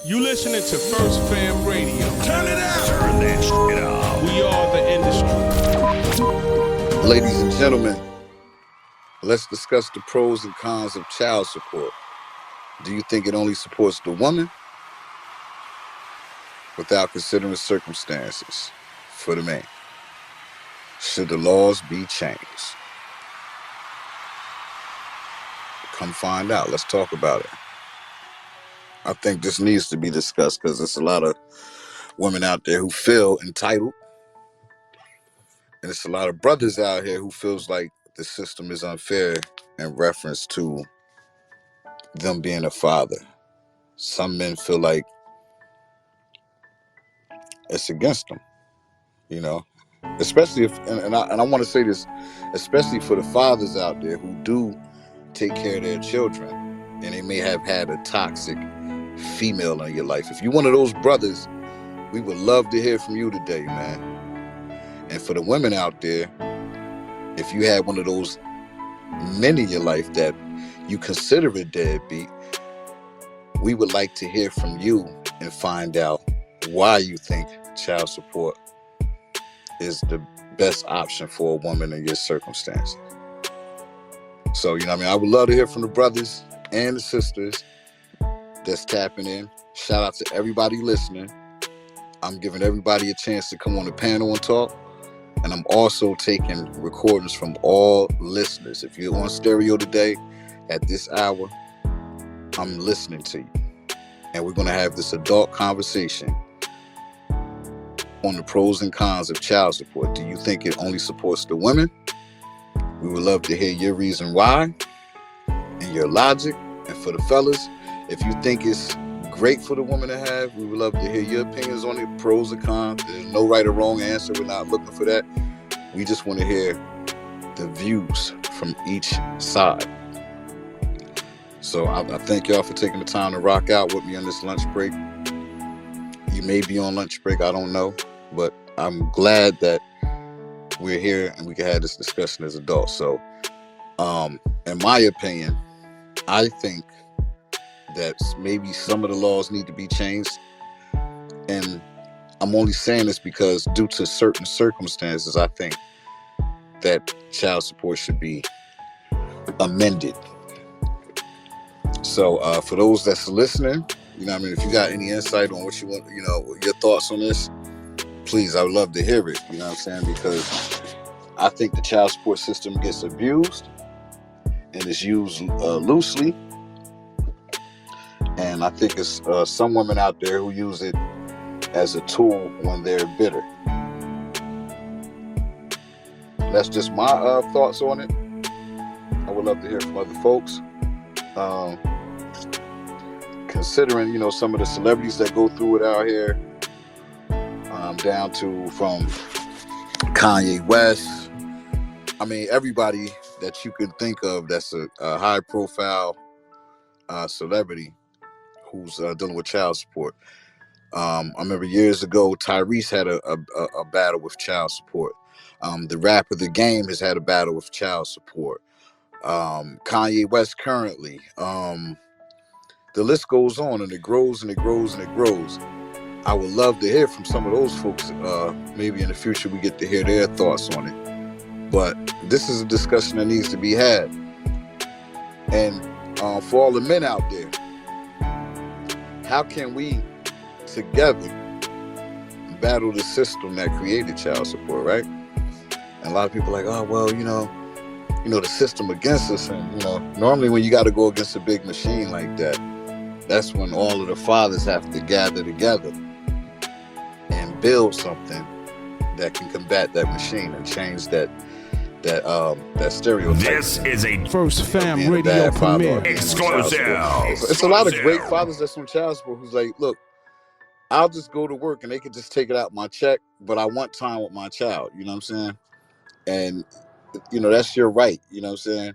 You listening to First Fam Radio. Turn it out. Turn that shit up. We are the industry. Ladies and gentlemen, let's discuss the pros and cons of child support. Do you think it only supports the woman without considering circumstances for the man? Should the laws be changed? Come find out. Let's talk about it. I think this needs to be discussed because there's a lot of women out there who feel entitled, and there's a lot of brothers out here who feels like the system is unfair in reference to them being a father. Some men feel like it's against them, you know, especially if, and I want to say this, especially for the fathers out there who do take care of their children and they may have had a toxic female in your life. If you're one of those brothers, we would love to hear from you today, man. And for the women out there, if you had one of those men in your life that you consider a deadbeat, we would like to hear from you and find out why you think child support is the best option for a woman in your circumstances. So, you know what I mean? I would love to hear from the brothers and the sisters that's tapping in. Shout out to everybody listening. I'm giving everybody a chance to come on the panel and talk. And I'm also taking recordings from all listeners. If you're on stereo today at this hour, I'm listening to you. And we're going to have this adult conversation on the pros and cons of child support. Do you think it only supports the women? We would love to hear your reason why and your logic. And for the fellas, if you think it's great for the woman to have, we would love to hear your opinions on it, pros and cons. There's no right or wrong answer. We're not looking for that. We just want to hear the views from each side. So I thank y'all for taking the time to rock out with me on this lunch break. You may be on lunch break, I don't know. But I'm glad that we're here and we can have this discussion as adults. So, in my opinion, I think that maybe some of the laws need to be changed. And I'm only saying this because due to certain circumstances, I think that child support should be amended. So for those that's listening, you know what I mean, if you got any insight on what you want, you know, your thoughts on this, please, I would love to hear it. You know what I'm saying? Because I think the child support system gets abused and is used loosely. And I think it's some women out there who use it as a tool when they're bitter. That's just my thoughts on it. I would love to hear from other folks. Considering, you know, some of the celebrities that go through it out here, down to from Kanye West. I mean, everybody that you can think of that's a high profile celebrity who's dealing with child support. I remember years ago, Tyrese had a battle with child support. The rapper The Game has had a battle with child support. Kanye West currently. The list goes on and it grows and it grows and it grows. I would love to hear from some of those folks. Maybe in the future we get to hear their thoughts on it. But this is a discussion that needs to be had. And for all the men out there, how can we together battle the system that created child support, right? And a lot of people are like, oh, well, you know, the system against us. And, you know, normally when you got to go against a big machine like that, that's when all of the fathers have to gather together and build something that can combat that machine and change that stereotype. This is a First Fam Radio premiere. exclusive. It's a lot of great fathers that's on child support who's like, look, I'll just go to work and they could just take it out my check, but I want time with my child. You know what I'm saying? And, you know, that's your right. You know what I'm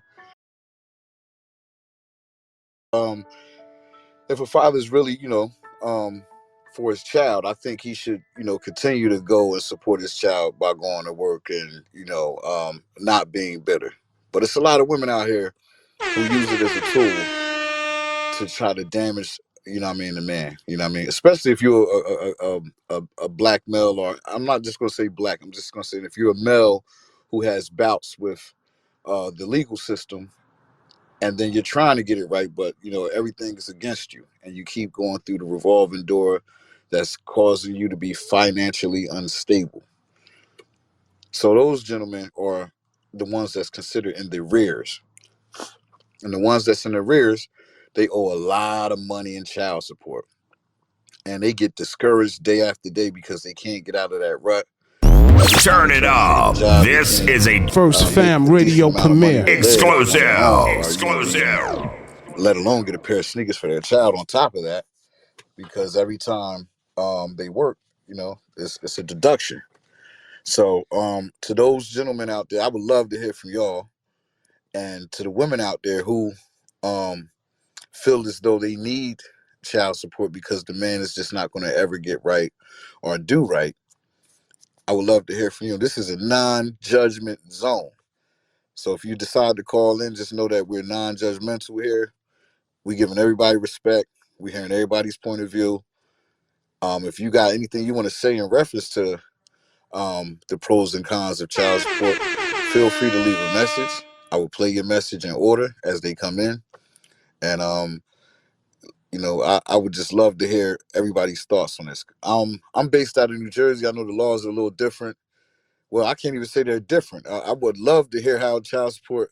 saying? If a father's really, you know, for his child, I think he should, you know, continue to go and support his child by going to work and, you know, not being bitter. But it's a lot of women out here who use it as a tool to try to damage, you know what I mean, the man, you know what I mean, especially if you're a black male, or I'm not just going to say black, I'm just going to say if you're a male who has bouts with the legal system, and then you're trying to get it right, but you know everything is against you, and you keep going through the revolving door that's causing you to be financially unstable. So those gentlemen are the ones that's considered in the rears, and the ones that's in the rears, they owe a lot of money in child support, and they get discouraged day after day because they can't get out of that rut. Every time Turn they it try to get a up. job, they This can't is a First make fam a decent radio amount of money premiere. to live on exclusive. their own, or Exclusive. let alone get a pair of sneakers for their child on top of that, because every time they work, you know, it's a deduction. So to those gentlemen out there, I would love to hear from y'all, and to the women out there who um, feel as though they need child support because the man is just not going to ever get right or do right. I would love to hear from you. This is a non-judgment zone. So if you decide to call in, just know that we're non-judgmental here. We giving everybody respect. We hearing everybody's point of view. If you got anything you want to say in reference to the pros and cons of child support, feel free to leave a message. I will play your message in order as they come in. And you know, I would just love to hear everybody's thoughts on this. I'm based out of New Jersey. I know the laws are a little different. Well, I can't even say they're different. I would love to hear how child support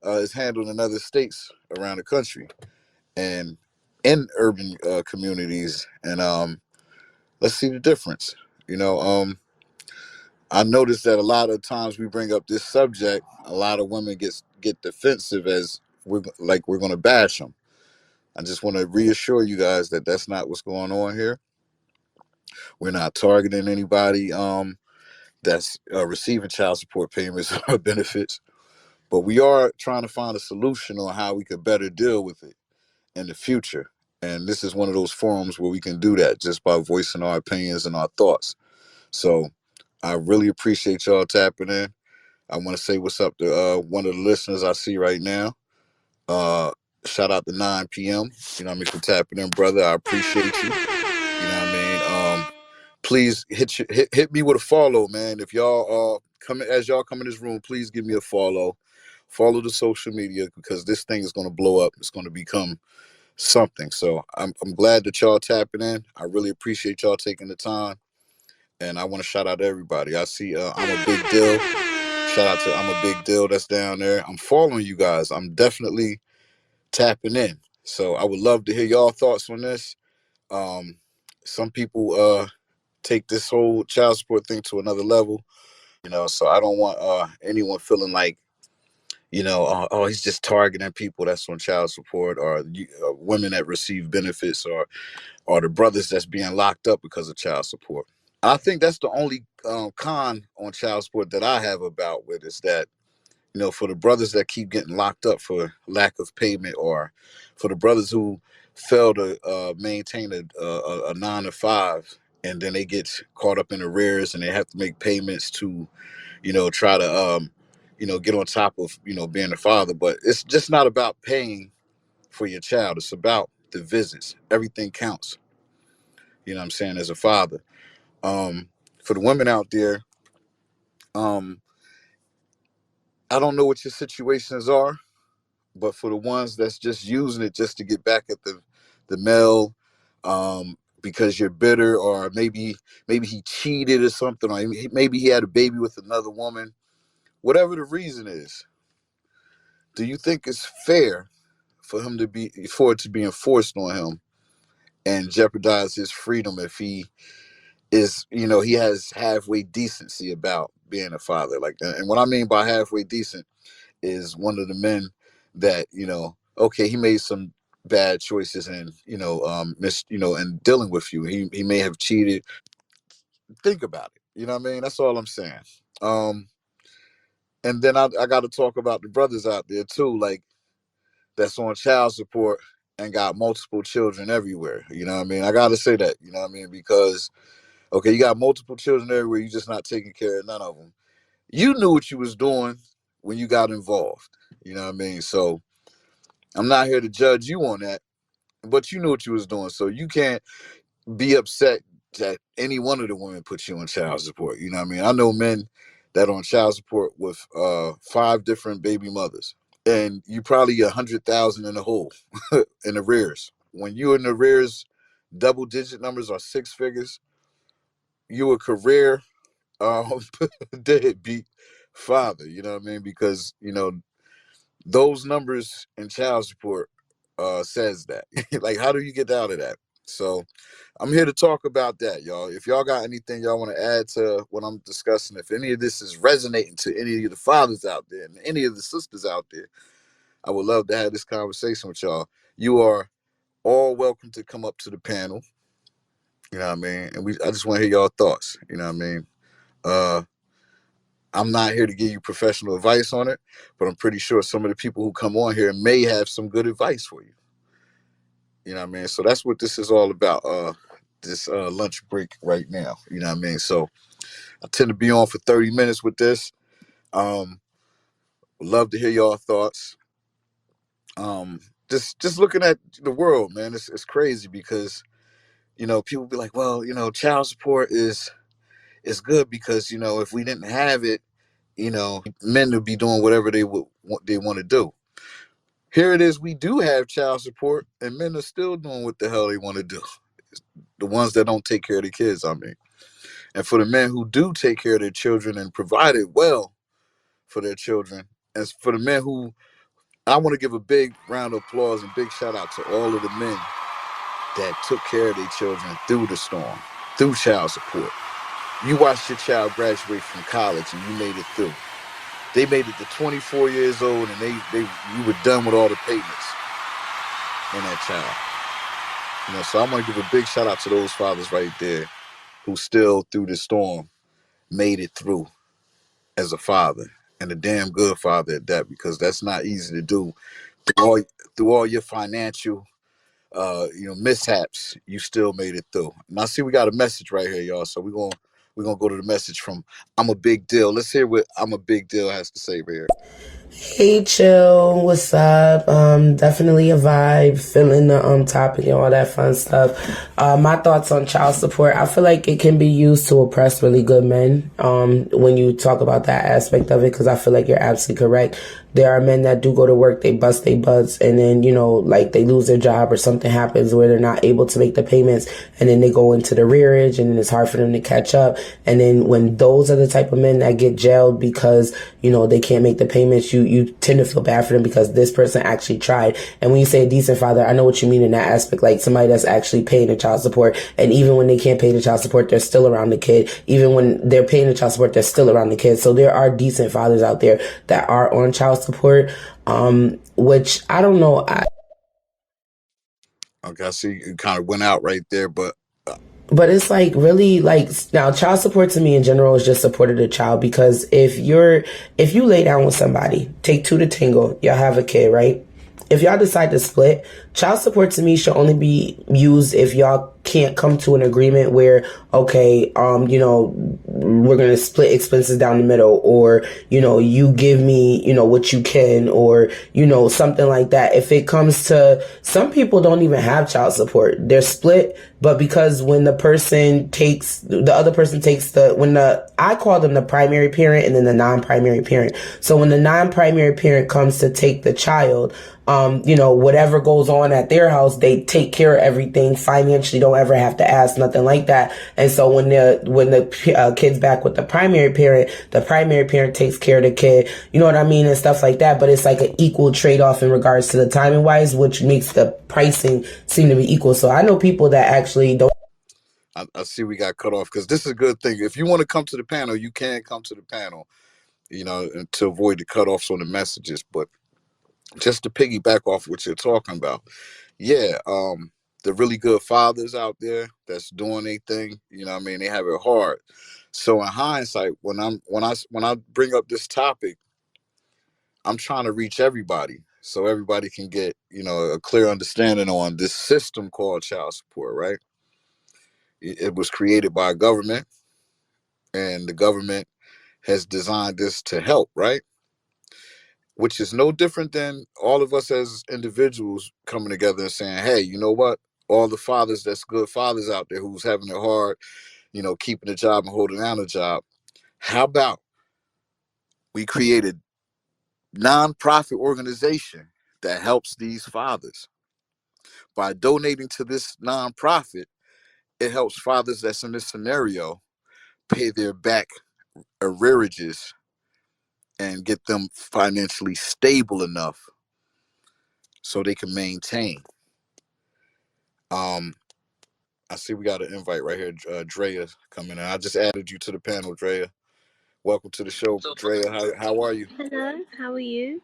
is handled in other states around the country and in urban communities. And let's see the difference. You know, I noticed that a lot of times we bring up this subject, a lot of women get defensive as we're going to bash them. I just want to reassure you guys that that's not what's going on here. We're not targeting anybody that's receiving child support payments or benefits, but we are trying to find a solution on how we could better deal with it in the future. And this is one of those forums where we can do that just by voicing our opinions and our thoughts. So I really appreciate y'all tapping in. I want to say what's up to one of the listeners I see right now. Uh, Shout out to 9 p.m. You know what I mean, for tapping in, brother. I appreciate you. You know what I mean? Please hit me with a follow, man. If y'all come in this room, please give me a follow. Follow the social media, because this thing is going to blow up. It's going to become something. So I'm glad that y'all tapping in. I really appreciate y'all taking the time, and I want to shout out to everybody. I see I'm a big deal. Shout out to I'm a big deal that's down there. I'm following you guys. I'm definitely tapping in. So I would love to hear y'all thoughts on this. Um, some people take this whole child support thing to another level, you know. So I don't want anyone feeling like, you know, oh, he's just targeting people that's on child support, or women that receive benefits, or the brothers that's being locked up because of child support. I think that's the only con on child support that I have about with, is that, you know, for the brothers that keep getting locked up for lack of payment, or for the brothers who fail to maintain a 9 to 5, and then they get caught up in arrears and they have to make payments to, you know, try to, you know, get on top of, you know, being a father. But it's just not about paying for your child. It's about the visits. Everything counts. You know what I'm saying? As a father, um, for the women out there, um, I don't know what your situations are, but for the ones that's just using it just to get back at the male, because you're bitter, or maybe he cheated or something, or maybe he had a baby with another woman, whatever the reason is, do you think it's fair for it to be enforced on him and jeopardize his freedom if he is, you know, he has halfway decency about being a father like that? And what I mean by halfway decent is one of the men that, you know, okay, he made some bad choices, and, you know, and dealing with you, he may have cheated. Think about it. You know what I mean? That's all I'm saying. Um, and then I got to talk about the brothers out there too, like, that's on child support and got multiple children everywhere. You know what I mean? I got to say that. You know what I mean? Because, okay, you got multiple children everywhere, you just not taking care of none of them. You knew what you was doing when you got involved. You know what I mean? So I'm not here to judge you on that. but you knew what you was doing, so you can't be upset that any one of the women put you on child support. You know what I mean? I know men that are on child support with 5 different baby mothers, and you probably 100,000 in the hole in arrears. When you in arrears, double digit numbers or 6 figures, you a career um, deadbeat father. You know what I mean? Because those numbers in child support says that. Like, how do you get out of that? So I'm here to talk about that, y'all. If y'all got anything y'all want to add to what I'm discussing, if any of this is resonating to any of the fathers out there and any of the sisters out there, I would love to have this conversation with y'all. You are all welcome to come up to the panel. You know what I mean? And I just want to hear y'all thoughts. You know what I mean? Uh, I'm not here to give you professional advice on it, but I'm pretty sure some of the people who come on here may have some good advice for you. You know what I mean? So that's what this is all about. This lunch break right now. You know what I mean? So I tend to be on for 30 minutes with this. Um, love to hear y'all thoughts. Um, just looking at the world, man, it's crazy because people be like, well, child support is good because if we didn't have it, men would be doing whatever they want to do. Here it is, we do have child support, and men are still doing what the hell they want to do. The ones that don't take care of the kids, I mean. And for the men who do take care of their children and provide it well for their children, as for the men who, I want to give a big round of applause and big shout out to all of the men that took care of their children through the storm, through child support. You watched your child graduate from college and you made it through. They made it to 24 years old and you were done with all the payments on that child. So I want to give a big shout out to those fathers right there who still through the storm made it through as a father, and a damn good father at that, because that's not easy to do. Through all your financial mishaps, you still made it through. Now see, we got a message right here, y'all. So we're gonna go to the message from I'm a Big Deal. Let's hear what I'm a Big Deal has to say right here. Hey, chill. What's up? Definitely a vibe. Feeling the topic and all that fun stuff. My thoughts on child support. I feel like it can be used to oppress really good men. When you talk about that aspect of it, because I feel like you're absolutely correct. There are men that do go to work, they bust their butts, and then like they lose their job or something happens where they're not able to make the payments, and then they go into the rearage, and then it's hard for them to catch up. And then when those are the type of men that get jailed because they can't make the payments, you tend to feel bad for them because this person actually tried. And when you say a decent father, I know what you mean in that aspect, like somebody that's actually paying the child support. And even when they can't pay the child support, they're still around the kid. Even when they're paying the child support, they're still around the kid. So there are decent fathers out there that are on child support, which I don't know. Okay, I see you kind of went out right there, But it's like really like now child support to me in general is just support of the child, because if you lay down with somebody, take two to tango, y'all have a kid, right? If y'all decide to split, child support to me should only be used if y'all can't come to an agreement where, okay, we're going to split expenses down the middle, or, you give me, what you can, or, something like that. If it comes to, some people don't even have child support. They're split, but because when the other person takes I call them the primary parent and then the non-primary parent. So when the non-primary parent comes to take the child, whatever goes on at their house, they take care of everything financially, don't ever have to ask, nothing like that. And so when the kid's back with the primary parent takes care of the kid, you know what I mean, and stuff like that. But it's like an equal trade-off in regards to the timing wise, which makes the pricing seem to be equal. So I know people that actually don't. I see we got cut off because this is a good thing. If you want to come to the panel, you can come to the panel, and to avoid the cutoffs on the messages. But just to piggyback off what you're talking about, yeah, the really good fathers out there that's doing their thing, what I mean, they have it hard. So in hindsight, when I bring up this topic, I'm trying to reach everybody so everybody can get, a clear understanding on this system called child support, right? It was created by a government, and the government has designed this to help, right? which is no different than all of us as individuals coming together and saying, hey, you know what? All the fathers that's good fathers out there who's having it hard, keeping a job and holding down a job. How about we create a nonprofit organization that helps these fathers? By donating to this nonprofit, it helps fathers that's in this scenario pay their back arrearages and get them financially stable enough so they can maintain. Um, I see we got an invite right here. Drea coming in. I just added you to the panel, Drea. Welcome to the show, Drea. How are you? Hello, how are you?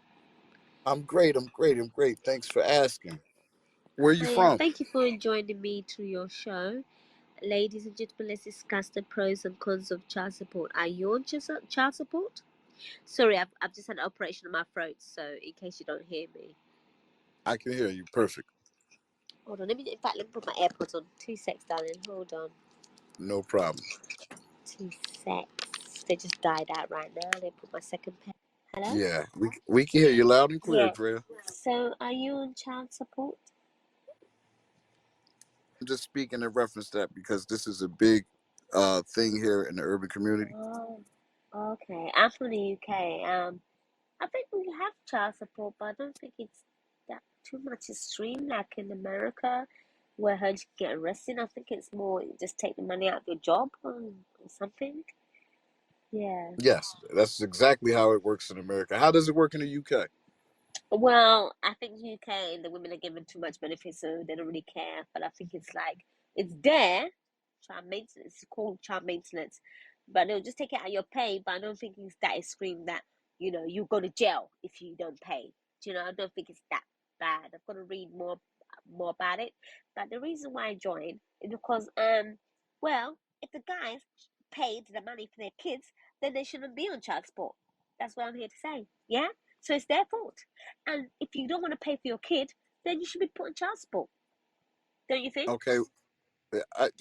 I'm great. I'm great. I'm great. Thanks for asking. Where are you Hiya, from? thank you for joining me to your show. Ladies and gentlemen, let's discuss the pros and cons of child support. Are you on child support? Sorry, I've just had an operation on my throat, so in case you don't hear me. I can hear you. Perfect. Hold on, let me put my AirPods on. 2 secs, darling. Hold on. No problem. 2 secs. They just died out right now. Let me put my second pair. Hello? Yeah, we can hear you loud and clear, Yeah. Drea. So, are you on child support? I'm just speaking in reference to that because this is a big thing here in the urban community. Oh, okay. I'm from the UK. I think we have child support, but I don't think it's that too much extreme like in America, where her get arrested. I think it's more just take the money out of your job or something. Yeah. Yes, that's exactly how it works in America. How does it work in the UK? Well, I think UK the women are given too much benefit, so they don't really care. But I think it's like it's there, child maintenance. It's called child maintenance, but they'll just take it out of your pay. But I don't think it's that extreme that you go to jail if you don't pay. I don't think it's that bad. I've got to read more about it. But the reason why I joined is because well, if the guys paid the money for their kids, then they shouldn't be on child support. That's what I'm here to say. Yeah. So it's their fault. And if you don't want to pay for your kid, then you should be put on child support. Don't you think? Okay,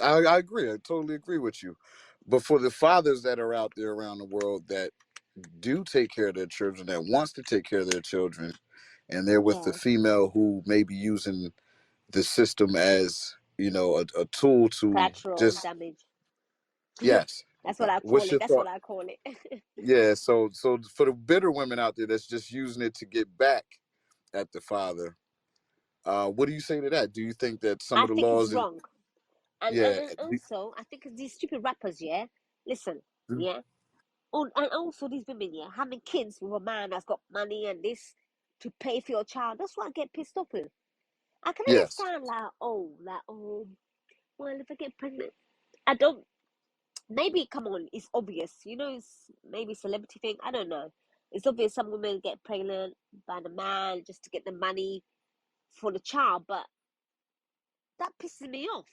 I agree. I totally agree with you. But for the fathers that are out there around the world that do take care of their children, that wants to take care of their children, and they're with the Yeah. female who may be using the system as a tool to Collateral just damage. yes. That's what I call What's it. your That's thought? what I call it. Yeah, so for the bitter women out there that's just using it to get back at the father, what do you say to that? Do you think that some I of the think it's laws, wrong. And, yeah, and and also, I think it's these stupid rappers, yeah? Listen, mm, yeah? Oh, and also these women, yeah, having kids with a man that's got money and this to pay for your child. That's what I get pissed off with. I can yes, understand, well, if I get pregnant, I don't. Maybe come on, it's obvious. It's maybe celebrity thing. I don't know. It's obvious some women get pregnant by the man just to get the money for the child, but that pisses me off.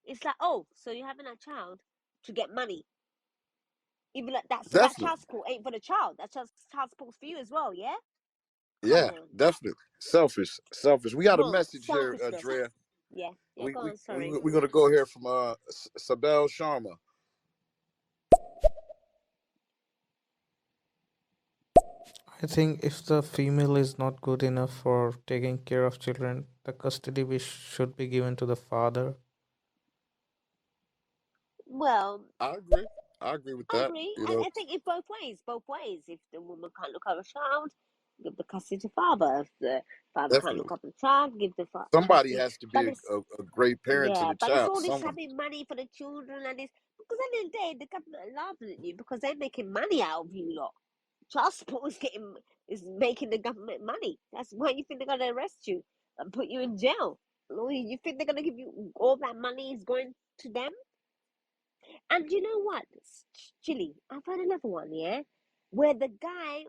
It's like, oh, so you're having a child to get money. Even like that, so that definitely, child support ain't for the child. That child support's for you as well, yeah? Come yeah, on. definitely. Selfish, selfish. We got a Wrong. message here, Selfishness. Drea. Yeah. Yeah, We go we on, we sorry. we're gonna go here from Sabel Sharma. I think if the female is not good enough for taking care of children, the custody should be given to the father. Well, I agree. I agree with I that. agree. I think it both ways. Both ways. If the woman can't look after a child, give the custody to father. If the father can't look Definitely. after the child, give the Somebody custody. has to be But it's a great parent to yeah, the but it's child. all this Someone. having money for the children and this because at the end of the day, the government are laughing at you because they're making money out of you lot. Child support is making the government money. That's why you think they're gonna arrest you and put you in jail. You think they're gonna give you all that money is going to them? And you know what? Chili, I've heard another one, yeah? Where the guy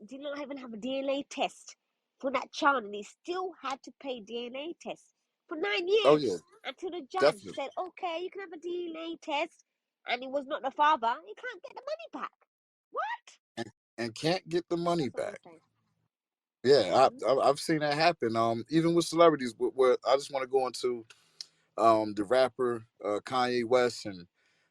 did not even have a DNA test for that child and he still had to pay DNA test for 9 Oh years yeah, until the judge definitely. said, okay, you can have a DNA test and it was not the father. He can't get the money back. What? And can't get the money That's what I'm back. saying. Yeah, Hmm. I've seen that happen. Even with celebrities, where I just want to go into the rapper Kanye West and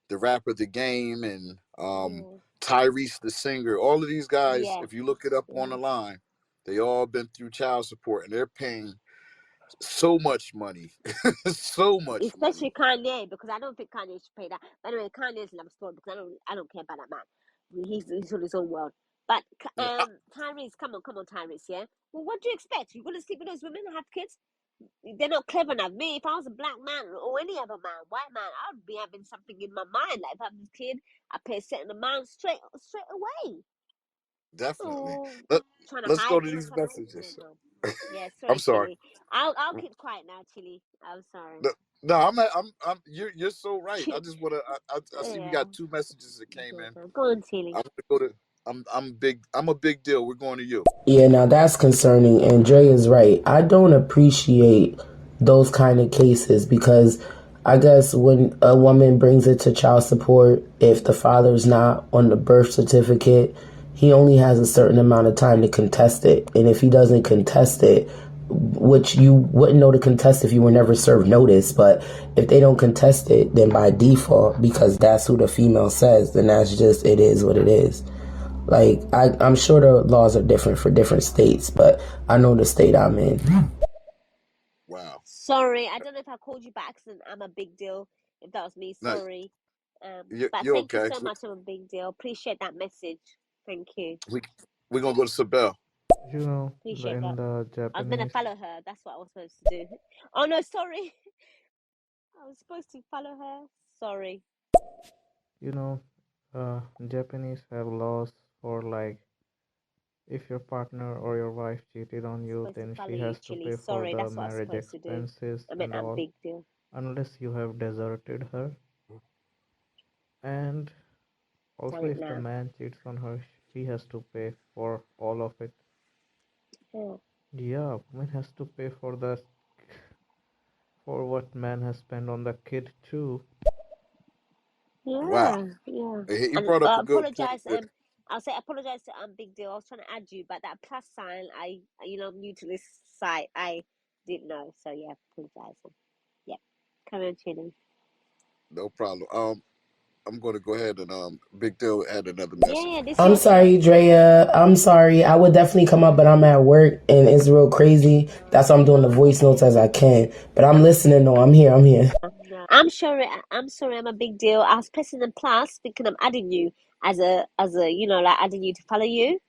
the rapper The Game and Yeah. Tyrese the singer, all of these guys, Yeah. if you look it up on Yeah. the line, they all been through child support and they're paying so much money. So much money. Especially Kanye, because I don't think Kanye should pay that. By the way, Kanye's another story because I don't care about that man. He's on his own world. But Yeah, Tyrese, come on, Tyrese, yeah. Well, what do you expect? You're gonna sleep with those women and have kids? They're not clever enough. Me, if I was a black man or any other man, white man, I'd be having something in my mind. Like if I have this kid, I pay a certain amount straight away. definitely. Oh, Let trying to Let's go hide to it. these Trying to, oh messages. God. Yeah, I'm sorry, sorry. Chili. I'll keep quiet now, Chili. I'm sorry. No, no, you're so right. I just wanna. I see we Yeah. got two messages that came in. Go on, Chili. I want to go to. I'm big. I'm a big deal. We're going to you. Yeah, now that's concerning. And Dre is right. I don't appreciate those kind of cases because I guess when a woman brings it to child support, if the father's not on the birth certificate, he only has a certain amount of time to contest it. And if he doesn't contest it, which you wouldn't know to contest if you were never served notice, but if they don't contest it, then by default, because that's who the female says, then that's just, it is what it is. Like, I'm sure the laws are different for different states, but I know the state I'm in. Wow. Sorry, I don't know if I called you by accident. I'm a big deal. If that was me, No, sorry. But you're thank you okay. so much. I'm a big deal. Appreciate that message. Thank you. We we're gonna go to Sabel. You know, Appreciate in that. the I was gonna Japanese, follow her. That's what I was supposed to do. Oh no, sorry. I was supposed to follow her. Sorry. you know, Japanese have laws for like if your partner or your wife cheated on I was you, supposed to then follow she you, has to Chili. pay for Sorry, the that's what I was marriage supposed to do. expenses I meant and I'm all, big deal. unless you have deserted her. And Tell also, it if the now. man cheats on her, he has to pay for all of it. Yeah. Yeah, woman has to pay for the for what man has spent on the kid too. Wow. Yeah, yeah. He And brought up a good point apologize. there. I'll say apologize to Big Deal. I was trying to add you, but that plus sign, I'm new to this site. I didn't know, so yeah, apologize. Yeah, come on, Chili. No problem. I'm going to go ahead and Big Deal had another Yeah, message. yeah. This I'm your show. sorry, Drea. I'm sorry. I would definitely come up, but I'm at work and it's real crazy. That's why I'm doing the voice notes as I can. But I'm listening though. I'm here. I'm here. No, I'm sorry. I'm sorry. I'm a big deal. I was pressing the plus, thinking I'm adding you as a like adding you to follow you.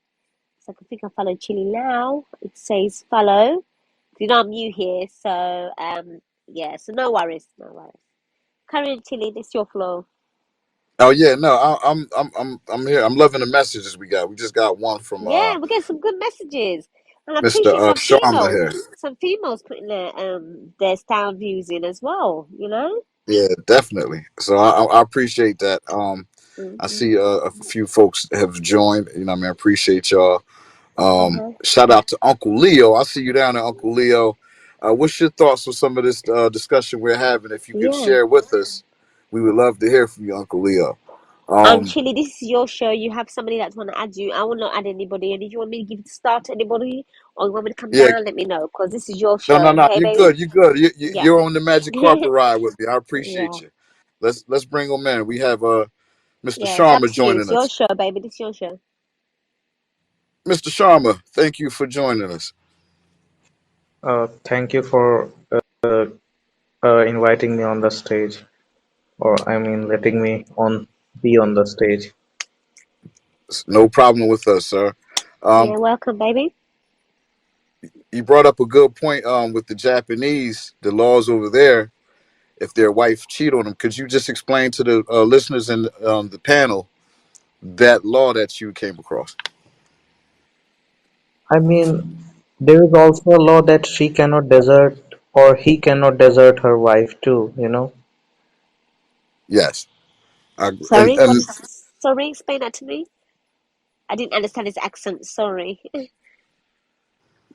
So I think I follow Chili now. It says follow. I'm new here, so yeah. So no worries, no worries. Carry on, Chili. This your flow. Oh yeah, no, I'm here. I'm loving the messages we got. We just got one from Yeah, we get some good messages, and I Mr. appreciate some Sharma females. here. Some females putting their style views in as well. Yeah, definitely. So I appreciate that. I Mm-hmm. see a few folks have joined. You know, what I mean, I appreciate y'all. Uh-huh. Shout out to Uncle Leo. I see you down there, Uncle Leo. What's your thoughts on some of this discussion we're having? If you could Yeah. share with us, we would love to hear from you, Uncle Leo. And Um, Chili, this is your show. You have somebody that's want to add you. I will not add anybody. And if you want me to give it to start to anybody, or you want me to come yeah, down, let me know. Because this is your no, no, show. no. Hey, You're baby. good. You're good. Yeah. You're on the magic carpet ride with me. I Yeah. appreciate you. Let's bring them in. We have Mr. Yeah. It's up Sharma to you. joining It's your us. show, baby. This is your show. Mr. Sharma, thank you for joining us. Thank you for inviting me on the stage, or I mean, letting me on be on the stage. No problem with us, sir. Um, Yeah. Welcome, baby. you brought up a good point with the Japanese, the laws over there. If their wife cheat on them, could you just explain to the listeners and the panel that law that you came across? I mean, there is also a law that she cannot desert or he cannot desert her wife too, you know. Yes, Sorry. What? and Sorry. Explain that to me. I didn't understand his accent. Sorry.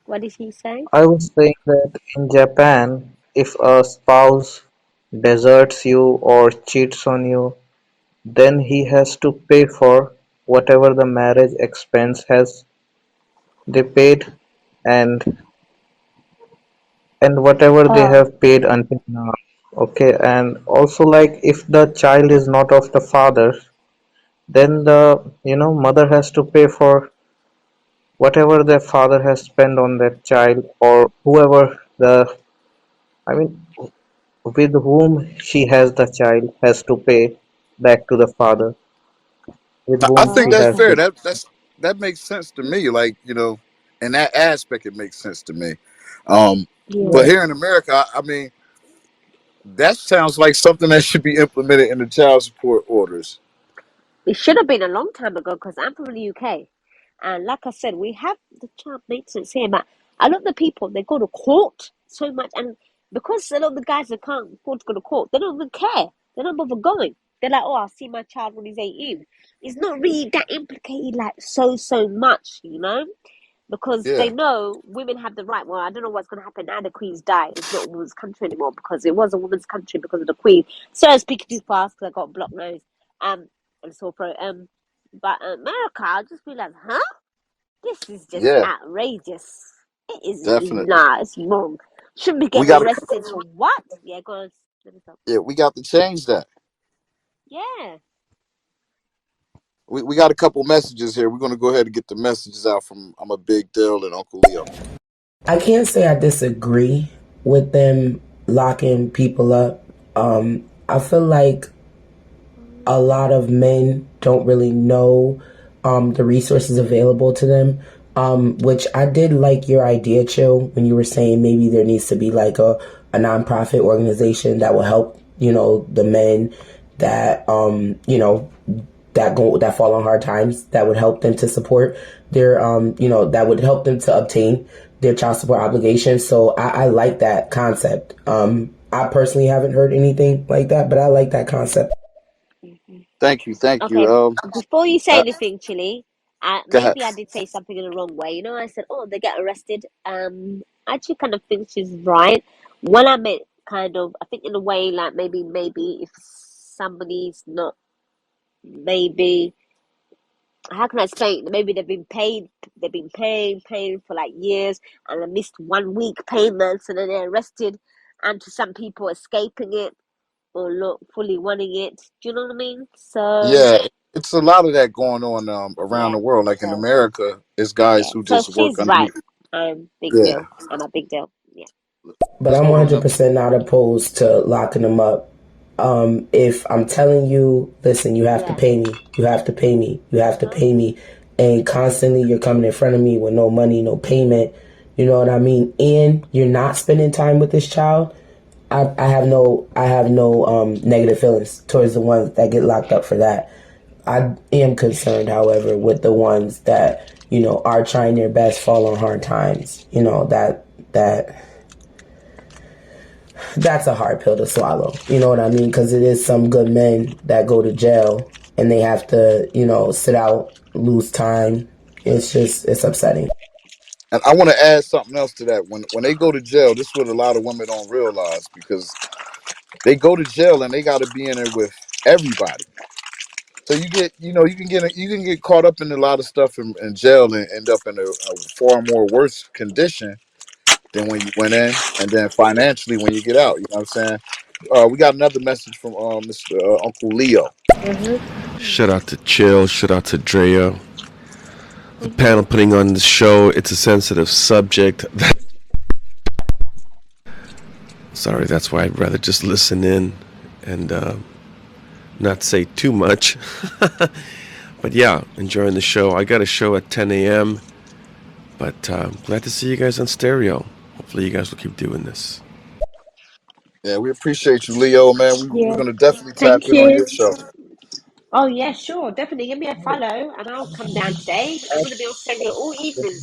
What did he say? I was saying that in Japan, if a spouse deserts you or cheats on you, then he has to pay for whatever the marriage expense has they paid, and whatever they Oh. have paid until now. Okay, and also like if the child is not of the father, then the mother has to pay for whatever their father has spent on that child, or whoever I mean with whom she has the child has to pay back to the father with I whom Oh, think she that's has fair. okay. the That makes sense to me. Like, in that aspect, it makes sense to me. Um, but Yeah. yeah. here in America, I mean, that sounds like something that should be implemented in the child support orders. It should have been a long time ago because I'm from the UK. And like I said, we have the child maintenance here, but a lot of the people, they go to court so much. And because a lot of the guys that can't afford to go to court, they don't even care. They don't bother going. They're like, oh, I'll see my child when he's 18. It's not really that implicated like so much, because they Yeah, know women have the right. Well, I don't know what's going to happen now. The Queen's died. It's not a woman's country anymore because it was a woman's country because of the Queen. So I was speaking too fast because I got a blocked nose, and sore throat. But America, I just realized, huh? This is just yeah, outrageous. It is definitely. nah. It's wrong. Shouldn't be We getting got arrested for what? Yeah, go on. Let me stop. yeah, we got to change that. Yeah. We got a couple messages here. We're gonna go ahead and get the messages out from I'm a Big Dill and Uncle Leo. I can't say I disagree with them locking people up. I feel like a lot of men don't really know the resources available to them. Which I did like your idea, Chill, when you were saying maybe there needs to be like a nonprofit organization that will help, the men that that fall on hard times, that would help them to support their that would help them to obtain their child support obligations. So I like that concept. I personally haven't heard anything like that, but I like that concept. Mhm. Thank you, thank you. Okay. Before you say Uh, anything, Chili, go ahead. maybe I did say something in the wrong way. I said, oh, they get arrested. I actually kind of think she's right. When I meant kind of, I think in a way, like maybe if somebody's not, maybe, how can I explain? Maybe they've been paying for like years, and they missed 1 week payments, and then they're arrested, and to some people escaping it or not fully wanting it. Do you know what I mean? So Yeah, it's a lot of that going on around yeah, the world. Like in so America, it's guys yeah, who so just work she's underneath. right. Big Yeah, deal. I'm a big deal. Yeah. But let's I'm go to another. 100% not opposed to locking them up. If I'm telling you, listen, you have to Yeah. pay me, you have to pay me, you have to Uh-huh. pay me, and constantly you're coming in front of me with no money, no payment, you know what I mean? And you're not spending time with this child. I have no negative feelings towards the ones that get locked up for that. I am concerned, however, with the ones that are trying their best, fall on hard times. That's a hard pill to swallow. You know what I mean? Because it is some good men that go to jail and they have to, sit out, lose time. It's upsetting. And I want to add something else to that. When they go to jail, this is what a lot of women don't realize because they go to jail and they got to be in there with everybody. So you can get caught up in a lot of stuff in jail and end up in a far more worse condition than when you went in, and then financially when you get out. You know what I'm saying? We got another message from Mr. Uncle Leo. Uh-huh. Shout out to Chill. Shout out to Drea. The Thank panel you. putting on the show. It's a sensitive subject. Sorry, that's why I'd rather just listen in and not say too much. But yeah, enjoying the show. I got a show at 10 a.m. But glad to see you guys on stereo. Hopefully, you guys will keep doing this. Yeah, we appreciate you, Leo, man. We're Yeah. gonna definitely tap Thank in on you. your show. Oh yeah, sure. Definitely give me a follow and I'll come down today. I'm gonna be on schedule all evening.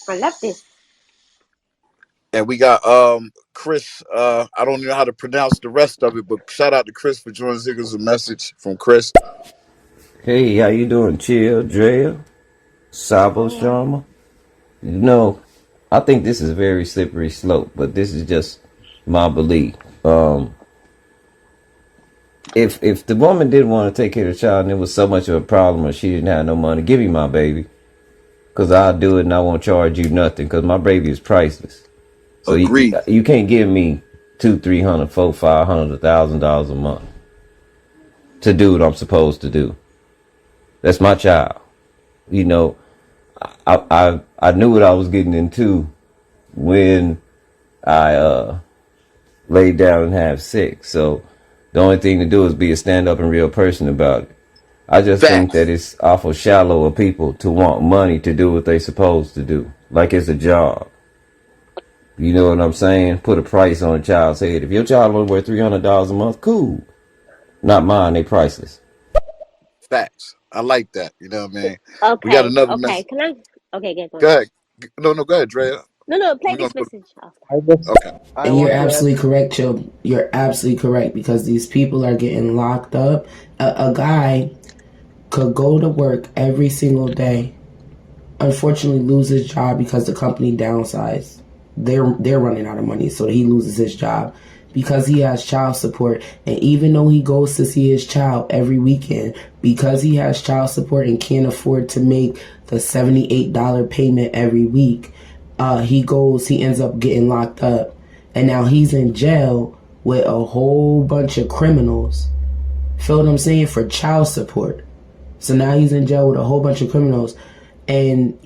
I love this. And we got Chris. I don't know how to pronounce the rest of it, but shout out to Chris for joining us. Here's a message from Chris. Hey, how you doing, Chill, Drea, Sabo, All right. Sharma? You know, I think this is a very slippery slope, but this is just my belief. Um, if the woman didn't want to take care of the child and it was so much of a problem or she didn't have no money, give me my baby, cause I'll do it and I won't charge you nothing, cause my baby is priceless. So Agreed. you can't give me $200, $300, $400, $500, $1,000 a month to do what I'm supposed to do. That's my child. You know, I knew what I was getting into when I laid down and have sex. So the only thing to do is be a stand up and real person about it. I just think that Facts. it's awful shallow of people to want money to do what they supposed to do, like it's a job. You know what I'm saying? Put a price on a child's head. If your child only worth $300 a month, cool. Not mine. They priceless. Facts. I like that. You know what I mean? We got Okay, another okay. message. Can I? Okay, get Go going. ahead. No, no, go ahead, Drea. No, no. Play We're gonna this go. message after. I just Okay. I And you're want to add. absolutely correct, Chill. You're absolutely correct because these people are getting locked up. A guy could go to work every single day, unfortunately lose his job because the company downsized. They're running out of money, so he loses his job because he has child support. And even though he goes to see his child every weekend, because he has child support and can't afford to make the $78 payment every week, he ends up getting locked up, and now he's in jail with a whole bunch of criminals. Feel what I'm saying? For child support. So now he's in jail with a whole bunch of criminals. And,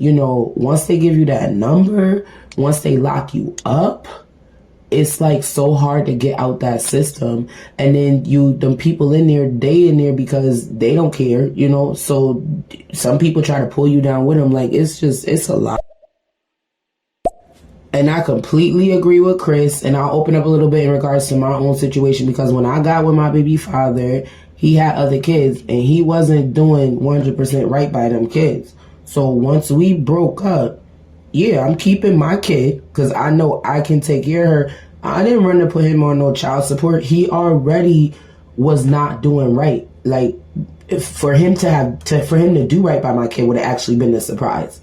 once they give you that number, once they lock you up, it's like so hard to get out that system. And then them people in there, they in there because they don't care, So some people try to pull you down with them. Like, it's a lot. And I completely agree with Chris, and I'll open up a little bit in regards to my own situation because when I got with my baby father, he had other kids, and he wasn't doing 100% right by them kids. So once we broke up, yeah, I'm keeping my kid because I know I can take care of her. I didn't run to put him on no child support. He already was not doing right. Like, for him to do right by my kid would have actually been a surprise.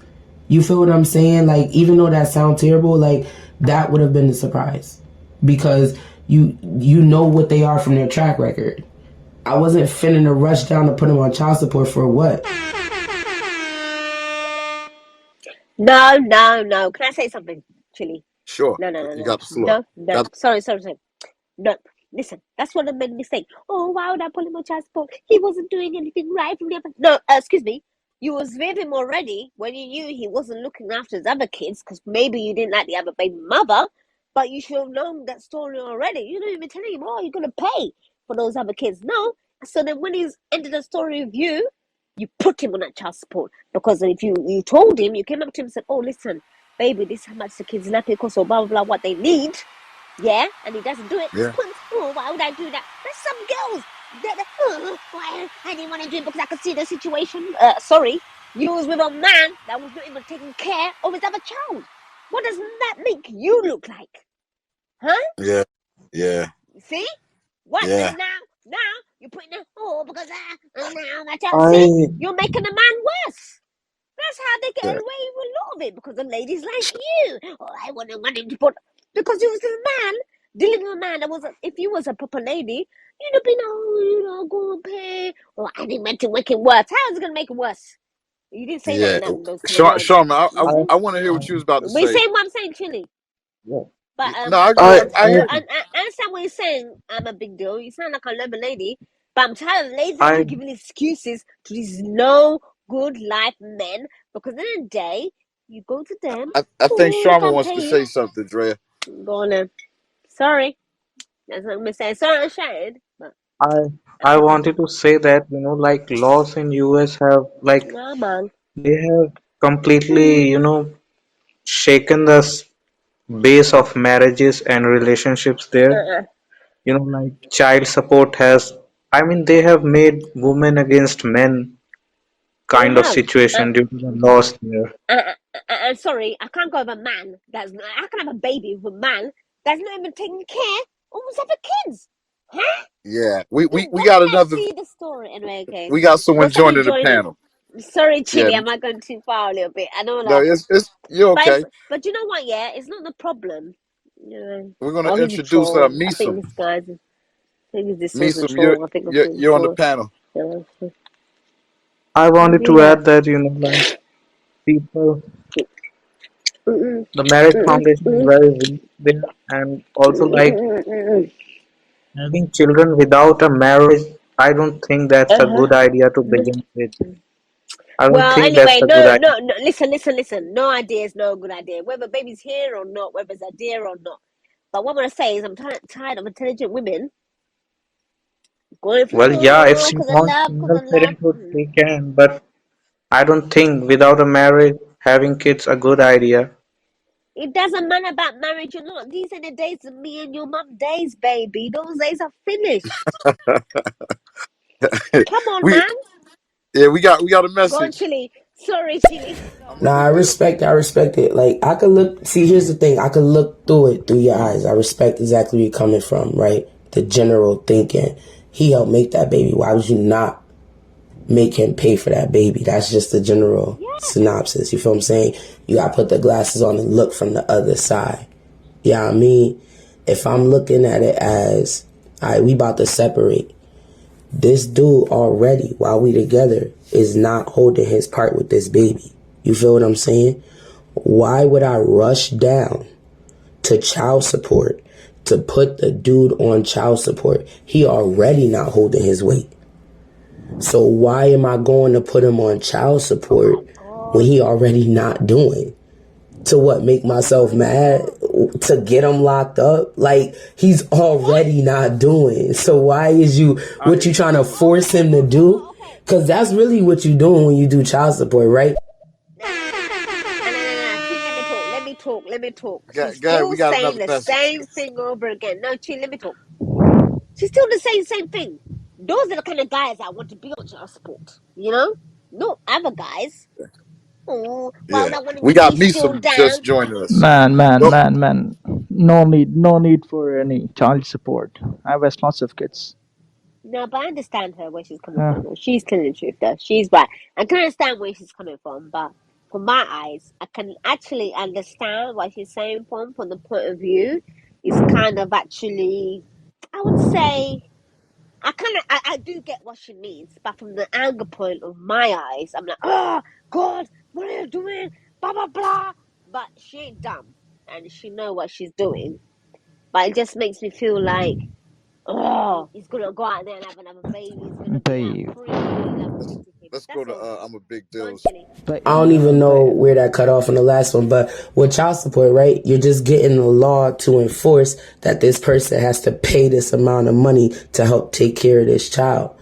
You feel what I'm saying? Like, even though that sounds terrible, like, that would have been a surprise because you know what they are from their track record. I wasn't finna to rush down to put him on child support for what? No, no, no. Can I say something, Chili? Sure. No, no, no, You no, got the floor. no, no. Got. Sorry, sorry, sorry. No, listen. That's what I made a mistake. Oh, why would I pull him on child support? He wasn't doing anything right from the other. No, excuse me. You was with him already when you knew he wasn't looking after his other kids because maybe you didn't like the other baby mother, but you should have known that story already. You don't even tell him, oh, you're gonna pay for those other kids. No. So then when he's ended the story with you put him on that child support because if you told him, you came up to him and said, oh, listen, baby, this is how much the kids nappy cost or blah blah blah what they need. Yeah, and he doesn't do it. Yeah. Oh, why would I do that? There's some girls why I didn't want to do it because I could see the situation. Sorry, you was with a man that was not even taking care of his other child. What does that make you look like? Huh? Yeah. Yeah. See? What? Yeah. And now you're putting a because now my child. See? I You're making a man worse. That's how they get Yeah. away with a lot of it because the ladies like you. Oh, I want him to put because you was a man dealing with a man that was. If you was a proper lady, you'd have been go and pay. Oh, I didn't meant to make it worse. How is it gonna make it worse? You didn't say that Yeah. in those kind of words. Sharman, You see? I want to hear I what you was about to We say. saying what I'm saying, Chili. yeah. But No, I I I hear you. I understand what you're saying. I'm a big deal. You sound like a lemon lady, but I'm tired of ladies I always giving excuses to these no good life men because in the day you go to them. I think Oh, if Sharman I'm wants to paying, say something, Drea. go on then. Sorry, that's what I'm gonna say. Sorry, I'm shouted, but I that's I okay. wanted to say that, like laws in US have, like, Nah, man. they have completely, shaken the base of marriages and relationships there. Uh-uh. Like child support has, I mean, they have made women against men They kind of have. Uh, situation due to the laws there. sorry, I can't go with a man that's not. I can have a baby with a man that's not even taking care of his other kids. Huh? Yeah. We What got can I another. see the story? Anyway, okay. We got someone Got somebody joining the joining. panel. Sorry, Yeah. Chili, am I going too far a little bit? I know No, that. it's you're But okay. but you know what, yeah? It's not the problem. You know, We're gonna oh, he's a introduce troll. I think Meesum. this guy's I think this was a Meesum, you're troll. I think I you're think you're on the troll. panel. Yeah. I wanted to Yeah. add that, like people, Mm-mm. the marriage Mm-mm. foundation is Mm-mm. very weak there, and also like Mm-mm. having children without a marriage. I don't think that's a Uh-huh. good idea to begin with. I don't Well, think that's anyway, a good no, idea. no, no. Listen. No idea is no good idea. Whether baby's here or not, whether it's a deer or not. But what I'm gonna say is, I'm tired of intelligent women going for Well, yeah, if oh, she cause of wants love, cause single of love. parenthood, she can, but I don't think without a marriage having kids a good idea. It doesn't matter about marriage or not. These are the days of me and your mum days, baby. Those days are finished. Come on, we man. yeah, we got a Go on, message. Chili. Sorry, Chili. I'm Go. a Nah, big deal. I respect it. Like, I could look, see, here's the thing. I could look through it through your eyes. I respect exactly where you're coming from, right? The general thinking. He helped make that baby. Why would you not make him pay for that baby? That's just the general Yeah. synopsis. You feel what I'm saying? You gotta put the glasses on and look from the other side. Yeah, I mean, if I'm looking at it as, all right, we about to separate. This dude already, while we together, is not holding his part with this baby. You feel what I'm saying? Why would I rush down to child support to put the dude on child support? He already not holding his weight. So why am I going to put him on child Oh support my when God. he already not doing? To what, make Oh myself my mad? God. To get him locked up? Like, he's What? already not doing. So why is you, I what hear you you. trying to force him to do? Okay. Cause that's really what you doing when you do child support, right? No. Chill, let me talk. She's Go ahead. still We got saying another the message. same thing over again. No, Chill, let me talk. She's still the same thing. Those are the kind of guys I want to be on child support. You know? No other guys. Oh, why would Yeah, I want to we get got me me still some just down? joining us. Man, Nope. man, man. No need for any child support. I have lots of kids. No, but I understand her where she's coming Uh, from. Though. She's telling the truth, though. She's right. I can understand where she's coming from, but from my eyes, I can actually understand what she's saying from the point of view. It's kind of actually, I would say, I do get what she means, but from the anger point of my eyes, I'm like, oh God, what are you doing? Blah blah blah. But she ain't dumb, and she know what she's doing. But it just makes me feel like, oh, he's gonna go out there and have another baby. He's gonna be like babe, pretty lovely to him. Let's go That's to all. I'm a big Go on, deals. Chili. I babe, don't even know babe. where that cut off in the last one, but with child support, right? You're just getting the law to enforce that this person has to pay this amount of money to help take care of this child.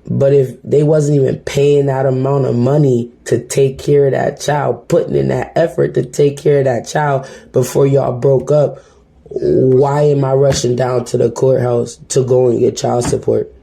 But if they wasn't even paying that amount of money to take care of that child, putting in that effort to take care of that child before y'all broke up, Yeah, put why some am I rushing down to the courthouse to go and get child support?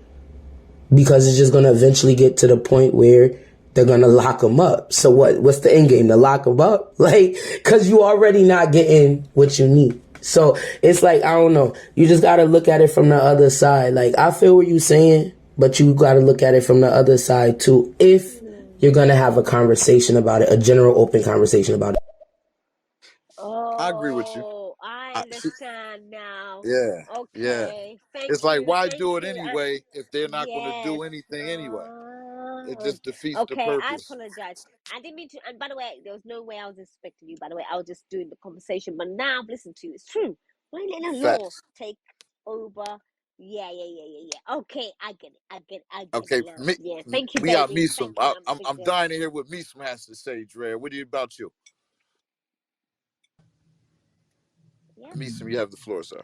Because it's just gonna eventually get to the point where they're gonna lock them up. So what's the end game? To lock them up? Like, cause you already not getting what you need. So it's like, I don't know. You just gotta look at it from the other side. Like, I feel what you're saying, but you gotta look at it from the other side too. If you're gonna have a conversation about it, a general open conversation about it. I agree with you. Oh, I See, understand now. yeah, yeah. Okay, thank It's like, you, why thank do it you. anyway if they're not going to Yes. do anything anyway? It just defeats the Okay, I purpose. apologize. I didn't mean to. And by the way, there was no way I was expecting you. By the way, I was just doing the conversation. But now I've listened to you. It's true. Why let the law Facts. take over? Yeah. Okay, I get it Okay, now. Yeah, thank you, we got baby. me some. Thank you. I'm a big I'm deal. dying to hear what me some has to say, Dre. What do you about you? Yeah, Me some. You have the floor, sir.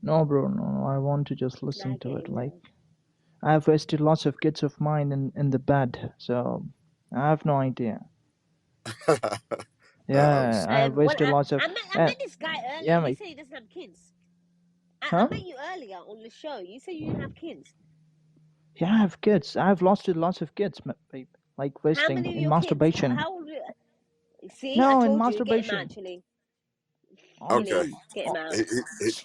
No, bro, no. I want to just I listen to get it. it Like, now. I've wasted lots of kids of mine in the bed, so I have no idea. Yeah, Understand. I've What wasted lots of. I Uh, met this guy earlier. yeah, He mate. said he doesn't have kids. I Huh? met you earlier on the show. You said you have kids. Yeah, I have kids. I've lost lots of kids, babe. Like How wasting many of in your kids? masturbation. How old? See, I No, in told you, get him out, masturbation. Chili. On Okay, Chili, the. get him Oh, out.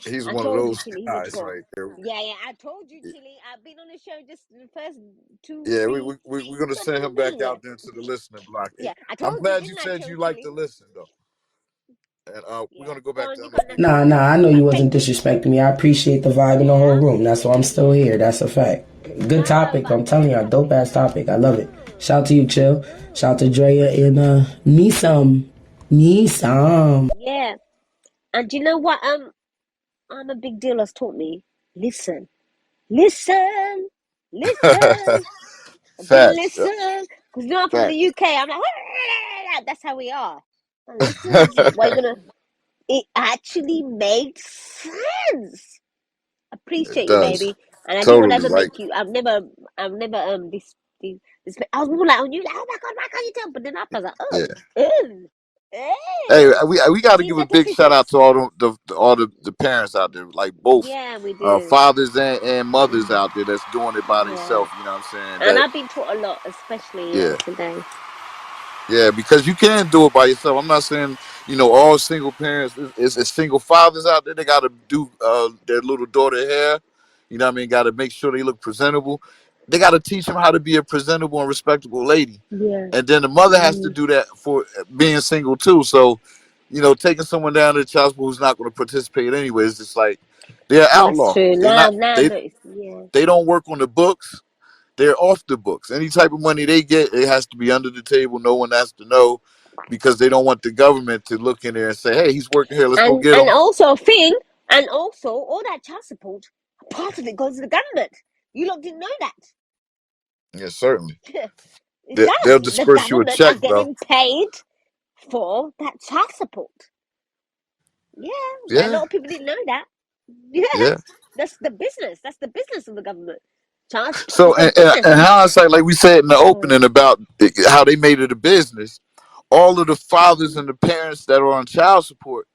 he's I one of told you, those Chili, he would guys talk. right there. Yeah, I told you, Chili. I've been on the show just the first two, Yeah, three. we're gonna Not send him even been back here. out there to the listening block. Yeah, I I'm told you, glad you didn't I, said you like to Chili? listen though, and we're Yeah. gonna go Go back on, to you I'm a got big nothing to Nah, deal. say. I know you wasn't Thank you. disrespecting me. I appreciate the vibe in the whole Yeah, I room. That's why appreciate I'm you. still here. That's a fact. Good No, topic. but I'm telling good you, a dope topic. ass topic. I love it. Shout out to you, Chill. Shout out to No. Drea and me some. Me some. Yeah. And do you know what? I'm a big deal has taught me. Listen, listen, listen. Then Facts. listen. Because you know, I'm from Fact. the UK. I'm like, that's how we are. And this is why you're gonna. It actually made sense. It Appreciate you, does. baby. And I didn't want to Totally. ever Like, make you. I've never this. I was more like on you, like, oh my god, why can't you tell? But then after I was like, yeah. Hey, oh. we got to See, give a making big two shout out things. to all the parents out there, like both Yeah, we do. fathers and mothers out there that's doing it by Yeah, themselves. You know what I'm saying? and That I've been taught a lot, especially yeah. today. Yeah, because you can do it by yourself. I'm not saying all single parents. It's single fathers out there. They got to do their little daughter hair. You know what I mean? Got to make sure they look presentable. They got to teach them how to be a presentable and respectable lady. Yeah, And then the mother has to mm, do that for being single too. So, taking someone down to the child support who's not going to participate anyway is just like they're an that's outlaw. true. They Now, not now, they no, yeah, they don't work on the books. They're off the books. Any type of money they get, it has to be under the table. No one has to know because they don't want the government to look in there and say, "Hey, he's working here. Let's go get and him." also thing, and also all that child support, part of it goes to the government. You lot didn't know Yeah, certainly. that. It They'll does. The disperse you a government are check, though. getting paid for that child support. Yeah, a Yeah, lot of people didn't know that. Yeah, yeah. that's the business. That's the business of the government. Child support So, is their and business. hindsight, like we said in the Oh, opening about how they made it a business, all of the fathers and the parents that are on child support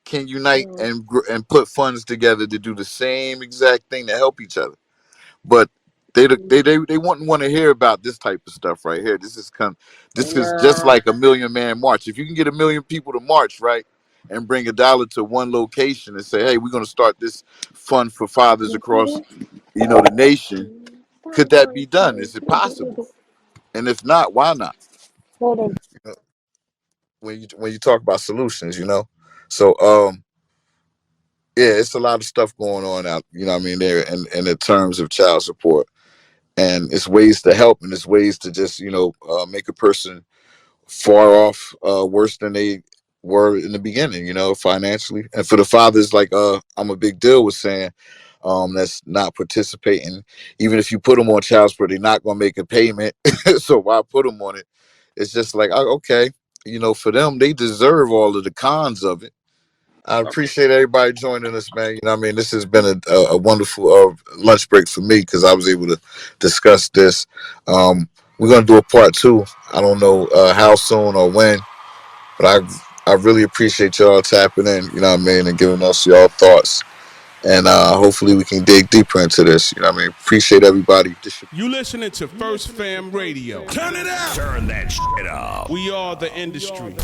can unite mm, and put funds together to do the same exact thing to help each other. But they wouldn't want to hear about this type of stuff right here. This is just nah. like a million man march. If you can get a million people to march, right, and bring a dollar to one location and say, hey, we're going to start this fund for fathers across the nation, could that be done? Is it possible? And if not, why not? Hold on. You know, when you talk about solutions, so yeah, it's a lot of stuff going on out, what I mean, there in the terms of child support. And it's ways to help, and it's ways to just make a person far off worse than they were in the beginning, financially. And for the fathers, like I'm a big deal with saying, that's not participating. Even if you put them on child support, they're not going to make a payment. So why put them on it? It's just like, okay, for them, they deserve all of the cons of it. I appreciate everybody joining us, man. You know what I mean? This has been a wonderful lunch break for me because I was able to discuss this. We're going to do a part two. I don't know how soon or when, but I really appreciate y'all tapping in, you know what I mean, and giving us y'all thoughts. And hopefully we can dig deeper into this. You know what I mean? Appreciate everybody. You listening to First Fam Radio. Turn it up. Turn that shit up. We are the industry.